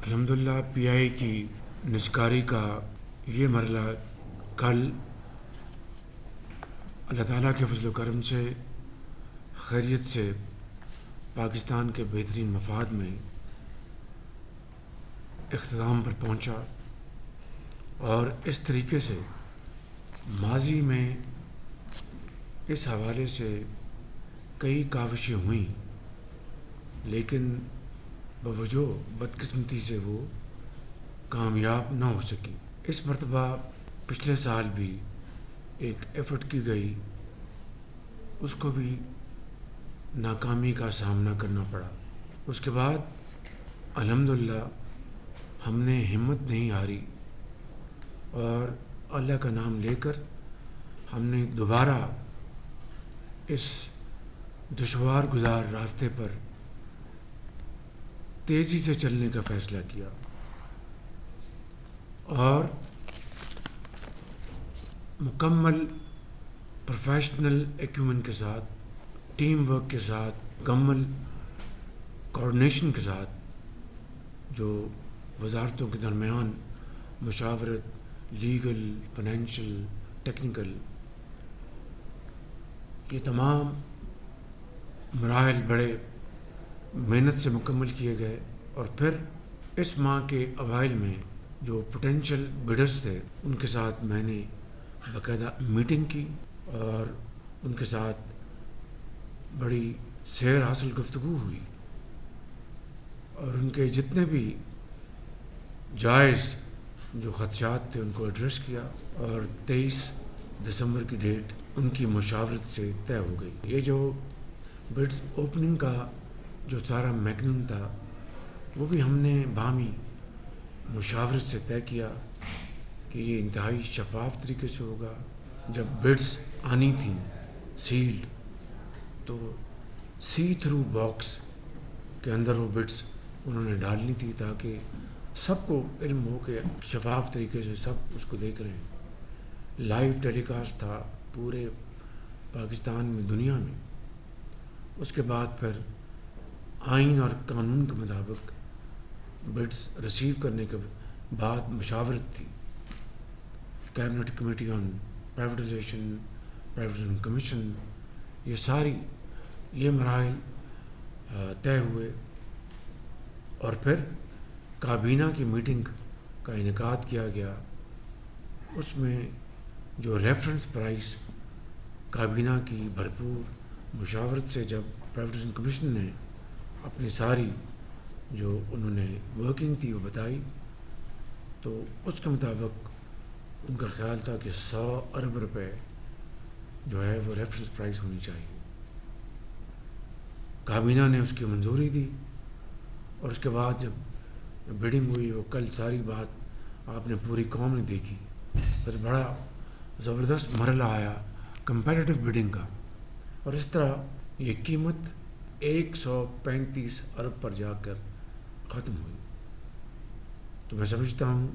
الحمدللہ پی آئی کی نجکاری کا یہ مرحلہ کل اللہ تعالیٰ کے فضل و کرم سے خیریت سے پاکستان کے بہترین مفاد میں اختتام پر پہنچا، اور اس طریقے سے ماضی میں اس حوالے سے کئی کاوشیں ہوئیں، لیکن بوجہ بدقسمتی سے وہ کامیاب نہ ہو سکی۔ اس مرتبہ پچھلے سال بھی ایک ایفرٹ کی گئی، اس کو بھی ناکامی کا سامنا کرنا پڑا۔ اس کے بعد الحمدللہ ہم نے ہمت نہیں ہاری، اور اللہ کا نام لے کر ہم نے دوبارہ اس دشوار گزار راستے پر تیزی سے چلنے کا فیصلہ کیا، اور مکمل پروفیشنل ایکومن کے ساتھ، ٹیم ورک کے ساتھ، مکمل کوآرڈینیشن کے ساتھ، جو وزارتوں کے درمیان مشاورت، لیگل، فائنینشیل، ٹیکنیکل، یہ تمام مراحل بڑے محنت سے مکمل کیے گئے، اور پھر اس ماہ کے اوائل میں جو پوٹینشیل بڈرز تھے ان کے ساتھ میں نے باقاعدہ میٹنگ کی، اور ان کے ساتھ بڑی سیر حاصل گفتگو ہوئی، اور ان کے جتنے بھی جائز جو خدشات تھے ان کو ایڈریس کیا، اور 23 دسمبر کی ڈیٹ ان کی مشاورت سے طے ہو گئی۔ یہ جو بڈز اوپننگ کا جو سارا میکنزم تھا وہ بھی ہم نے باہمی مشاورت سے طے کیا کہ یہ انتہائی شفاف طریقے سے ہوگا۔ جب بڈز آنی تھیں سیلڈ، تو سی تھرو باکس کے اندر وہ بڈز انہوں نے ڈالنی تھی، تاکہ سب کو علم ہو کہ شفاف طریقے سے سب اس کو دیکھ رہے ہیں۔ لائیو ٹیلی کاسٹ تھا پورے پاکستان میں، دنیا میں۔ اس کے بعد پھر آئین اور قانون کے مطابق بڈز ریسیو کرنے کے بعد مشاورت تھی، cabinet committee on privatization commission, یہ مراحل طے ہوئے، اور پھر کابینہ کی میٹنگ کا انعقاد کیا گیا۔ اس میں جو ریفرنس پرائس کابینہ کی بھرپور مشاورت سے جب پرائیویٹائزیشن کمیشن نے اپنی ساری جو انہوں نے ورکنگ تھی وہ بتائی، تو اس کے مطابق ان کا خیال تھا کہ 100 ارب روپے جو ہے وہ ریفرنس پرائس ہونی چاہیے۔ کابینہ نے اس کی منظوری دی، اور اس کے بعد جب بڈنگ ہوئی، وہ کل ساری بات آپ نے پوری قوم نے دیکھی، پھر بڑا زبردست مرحلہ آیا کمپیٹیٹو بڈنگ کا، اور اس طرح یہ قیمت 135 ارب پر جا کر ختم ہوئی۔ تو میں سمجھتا ہوں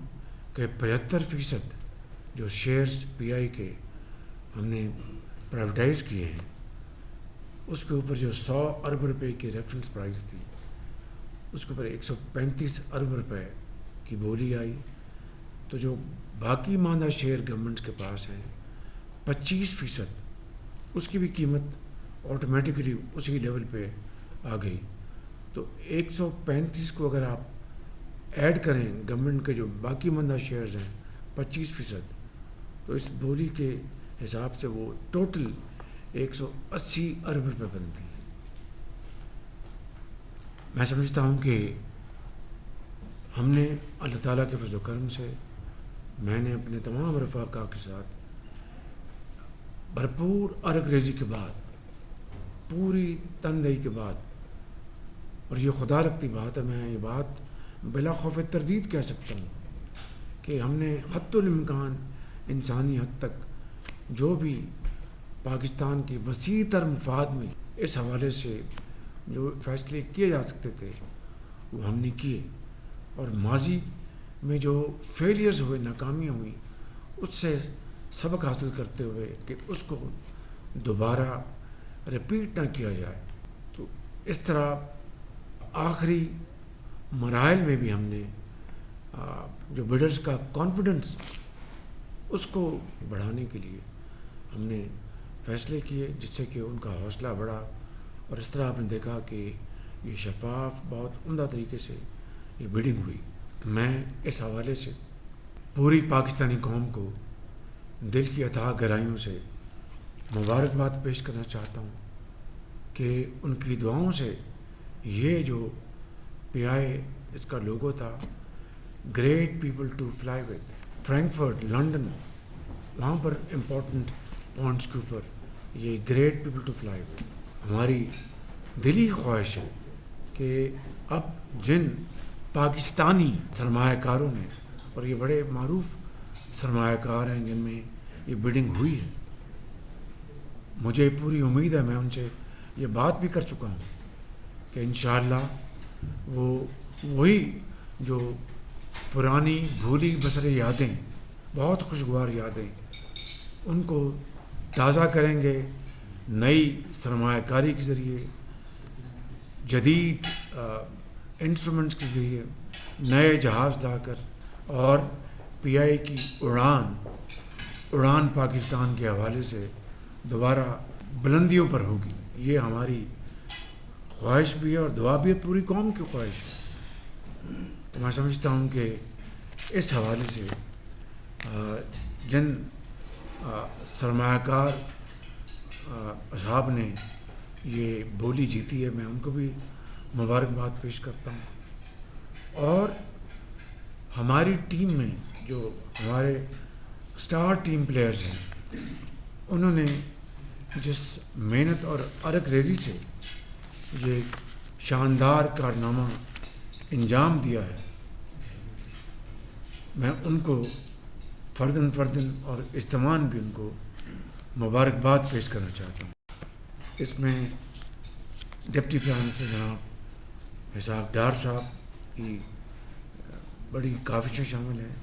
کہ 75% جو شیئرز پی آئی کے ہم نے پرائیویٹائز کیے ہیں، اس کے اوپر جو 100 ارب روپے کی ریفرنس پرائز تھی، اس کے اوپر 135 ارب روپے کی بولی آئی۔ تو جو باقی ماندہ شیئر گورنمنٹ کے پاس ہیں 25%، اس کی بھی قیمت آٹومیٹکلی اسی لیول پہ آ گئی۔ تو 135 کو اگر آپ ایڈ کریں گورنمنٹ کے جو باقی ماندہ شیئرز ہیں 25%، تو اس بولی کے حساب سے وہ ٹوٹل 180 ارب روپے بنتی ہے۔ میں سمجھتا ہوں کہ ہم نے اللہ تعالیٰ کے فضل و کرم سے، میں نے اپنے تمام رفقا کے ساتھ بھرپور عرق ریزی کے بعد، پوری تندہی کے بعد، اور یہ خدا رکھتی بات ہے، میں یہ بات بلا خوف تردید کہہ سکتا ہوں کہ ہم نے حد الامکان انسانی حد تک جو بھی پاکستان کی وسیع تر مفاد میں اس حوالے سے جو فیصلے کیے جا سکتے تھے وہ ہم نے کیے، اور ماضی میں جو فیلیئرز ہوئے، ناکامیاں ہوئیں، اس سے سبق حاصل کرتے ہوئے کہ اس کو دوبارہ رپیٹ نہ کیا جائے۔ تو اس طرح آخری مراحل میں بھی ہم نے جو بڈرز کا کانفیڈنس اس کو بڑھانے کے لیے ہم نے فیصلے کیے، جس سے کہ ان کا حوصلہ بڑھا، اور اس طرح آپ نے دیکھا کہ یہ شفاف بہت عمدہ طریقے سے یہ بیڈنگ ہوئی۔ میں اس حوالے سے پوری پاکستانی قوم کو دل کی اتھاہ گہرائیوں سے مبارکباد پیش کرنا چاہتا ہوں کہ ان کی دعاؤں سے یہ جو پی آئی اس کا لوگو تھا، great people to fly with, Frankfurt, London, وہاں پر امپورٹنٹ پوائنٹس کے اوپر یہ great people to fly with, ہماری دلی خواہش ہے کہ اب جن پاکستانی سرمایہ کاروں نے، اور یہ بڑے معروف سرمایہ کار ہیں جن میں یہ بیڈنگ ہوئی ہے، مجھے پوری امید ہے، میں ان سے یہ بات بھی کر چکا ہوں کہ انشاءاللہ وہ وہی جو پرانی بھولی بسر یادیں، بہت خوشگوار یادیں، ان کو تازہ کریں گے نئی سرمایہ کاری کے ذریعے، جدید انسٹرومنٹس کے ذریعے، نئے جہاز لا کر، اور پی آئی کی اڑان پاکستان کے حوالے سے دوبارہ بلندیوں پر ہوگی۔ یہ ہماری خواہش بھی ہے اور دعا بھی ہے، پوری قوم کی خواہش ہے۔ تو میں سمجھتا ہوں کہ اس حوالے سے جن سرمایہ کار اصحاب نے یہ بولی جیتی ہے، میں ان کو بھی مبارکباد پیش کرتا ہوں، اور ہماری ٹیم میں جو ہمارے اسٹار ٹیم پلیئرز ہیں، انہوں نے جس محنت اور عرق ریزی سے یہ شاندار کارنامہ انجام دیا ہے، میں ان کو فرداً اور اجتماعاً بھی ان کو مبارکباد پیش کرنا چاہتا ہوں۔ اس میں ڈپٹی پرائم منسٹر جناب اسحاق ڈار صاحب کی بڑی کاوشیں شامل ہیں،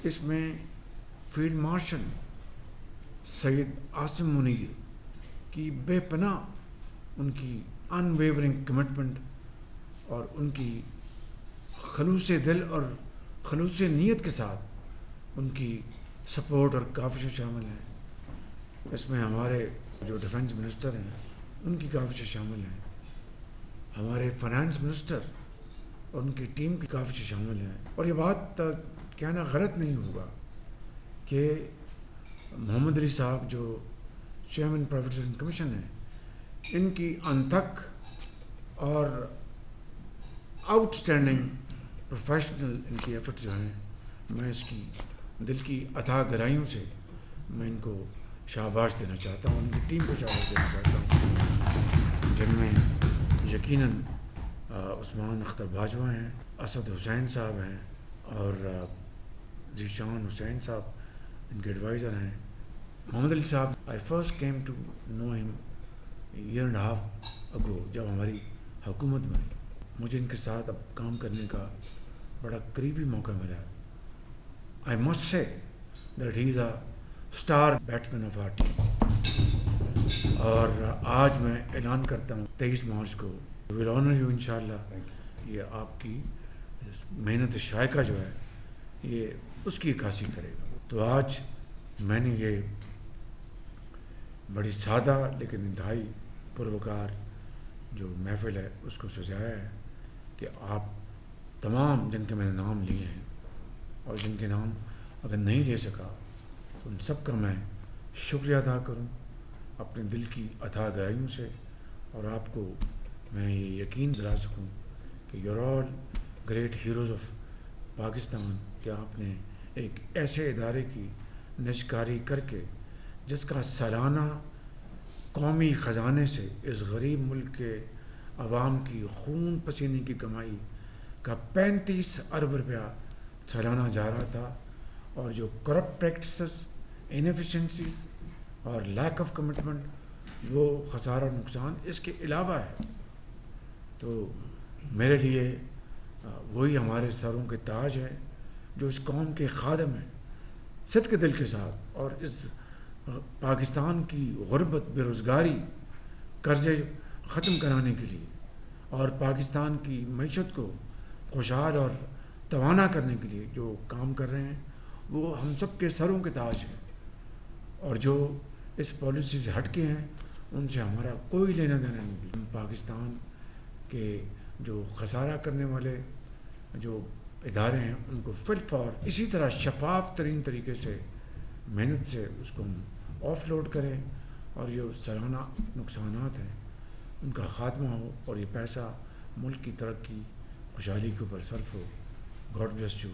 اس میں فیلڈ مارشل سید عاصم منیر کی بے پناہ ان کی ان ویورنگ کمٹمنٹ اور ان کی خلوص دل اور خلوص نیت کے ساتھ ان کی سپورٹ اور کاوشیں شامل ہیں۔ اس میں ہمارے جو ڈیفنس منسٹر ہیں ان کی کاوشیں شامل ہیں، ہمارے فائنانس منسٹر اور ان کی ٹیم کی کاوشیں شامل ہیں، اور یہ بات کہنا غلط نہیں ہوگا کہ محمد علی صاحب جو چیئرمین پرائیویٹ کمیشن ہیں، ان کی انتھک اور آؤٹ اسٹینڈنگ پروفیشنل ان کی ایفرٹ جو ہیں، میں اس کی دل کی اتھاہ گہرائیوں سے میں ان کو شاباش دینا چاہتا ہوں، ان کی ٹیم کو شاباش دینا چاہتا ہوں، جن میں یقیناً عثمان اختر باجوہ ہیں، اسد حسین صاحب ہیں، اور ذیشان حسین صاحب ان کے ایڈوائزر ہیں۔ محمد علی صاحب آئی فرسٹ کیم ٹو نو ہم ایئر اینڈ ہاف اگو، جب ہماری حکومت بنی، مجھے ان کے ساتھ اب کام کرنے کا بڑا قریبی موقع ملا۔ I must say that he is a star batsman of our team, اور آج میں اعلان کرتا ہوں 23 مارچ کو ول آنر یو انشاءاللہ۔ یہ آپ کی محنت شائقہ جو ہے یہ اس کی عکاسی کرے گا۔ تو آج میں نے یہ بڑی سادہ لیکن انتہائی پروکار جو محفل ہے اس کو سجایا ہے کہ آپ تمام جن کے میں نے نام لیے ہیں اور جن کے نام اگر نہیں لے سکا تو ان سب کا میں شکریہ ادا کروں اپنے دل کی اتھاہ گہرائیوں سے، اور آپ کو میں یہ یقین دلا سکوں کہ you are all great heroes of Pakistan, کہ آپ نے ایک ایسے ادارے کی نشکاری کر کے جس کا سالانہ قومی خزانے سے اس غریب ملک کے عوام کی خون پسینے کی کمائی کا 35 ارب روپیہ سالانہ جا رہا تھا، اور جو کرپٹ پریکٹسز، انیفیشنسیز اور لیک آف کمٹمنٹ، وہ خسارہ نقصان اس کے علاوہ ہے۔ تو میرے لیے وہی ہمارے سروں کے تاج ہے جو اس قوم کے خادم ہیں، صدق دل کے ساتھ، اور اس پاکستان کی غربت، بے روزگاری، قرضے ختم کرانے کے لیے اور پاکستان کی معیشت کو خوشحال اور توانا کرنے کے لیے جو کام کر رہے ہیں وہ ہم سب کے سروں کے تاج ہیں، اور جو اس پالیسی سے ہٹ کے ہیں ان سے ہمارا کوئی لینا دینا نہیں۔ ہم پاکستان کے جو خسارہ کرنے والے جو ادارے ہیں ان کو فل فور اسی طرح شفاف ترین طریقے سے محنت سے اس کو ہم آف لوڈ کریں، اور جو سالانہ نقصانات ہیں ان کا خاتمہ ہو، اور یہ پیسہ ملک کی ترقی خوشحالی کے اوپر صرف ہو۔ God bless you.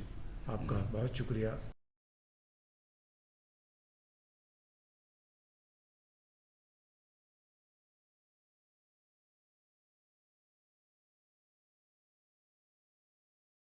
آپ کا بہت شکریہ۔